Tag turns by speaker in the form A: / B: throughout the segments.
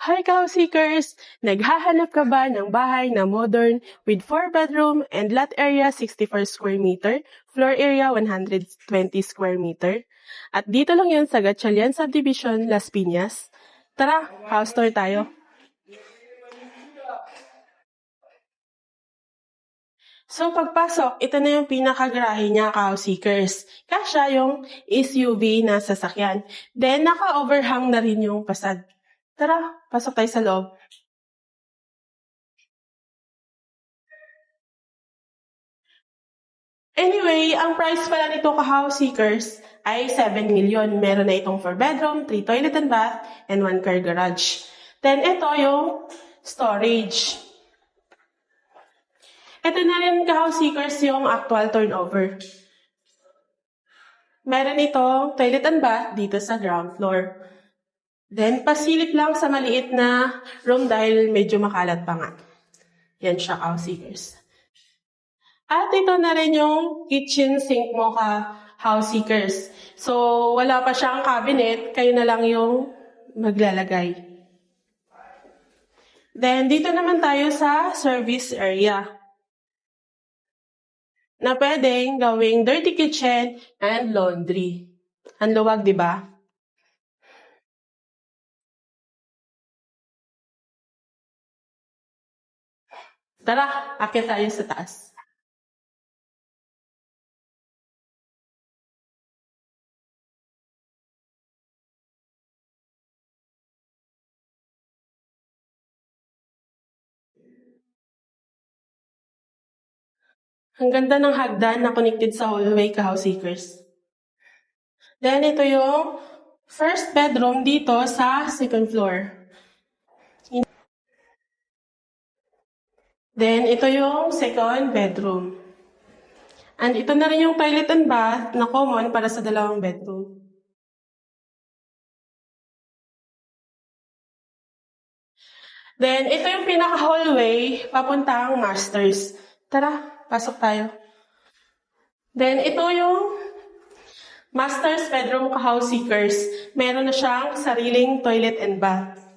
A: Hi ka-house seekers! Naghahanap ka ba ng bahay na modern with 4 bedroom and lot area 64 square meter, floor area 120 square meter? At dito lang yan sa Gatchalian Subdivision, Las Piñas. Tara, house tour tayo. So pagpasok, ito na yung pinakagarahe niya, ka-house seekers. Kasya yung SUV na sasakyan. Then naka-overhang na rin yung pasad. Tara, pasok tayo sa loob. Anyway, ang price pala nito ka-house seekers ay 7 million. Meron na itong 4 bedroom, 3 toilet and bath, and 1 car garage. Then ito yung storage. Ito na rin ka-house seekers yung actual turnover. Meron itong toilet and bath dito sa ground floor. Then pasilip lang sa maliit na room dahil medyo makalat pa nga. Yan siya ka-house seekers. At ito na rin yung kitchen sink mo ka-house seekers. So, wala pa siyang cabinet, kayo na lang yung maglalagay. Then, dito naman tayo sa service area. Na pwedeng gawing dirty kitchen and laundry. Ang luwag, di ba? Tara, akyat tayo sa taas. Ang ganda ng hagdan na connected sa hallway ka-house seekers. Then, ito yung first bedroom dito sa second floor. Then, ito yung second bedroom. And ito na rin yung toilet and bath na common para sa dalawang bedroom. Then, ito yung pinaka-hallway papuntang masters. Tara, pasok tayo. Then, ito yung master's bedroom ka-house seekers. Meron na siyang sariling toilet and bath.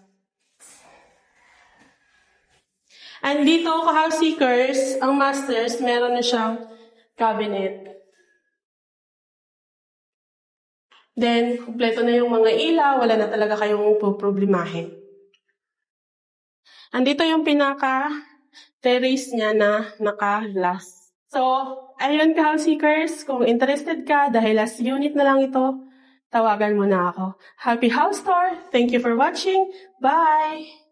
A: And dito, ka-house seekers, ang masters, meron na siyang cabinet. Then, kumpleto na yung mga ilaw, wala na talaga kayong problemahin. Andito yung pinaka-terrace niya na naka-glass. So, ayun ka-house seekers, kung interested ka, dahil last unit na lang ito, tawagan mo na ako. Happy house tour! Thank you for watching! Bye!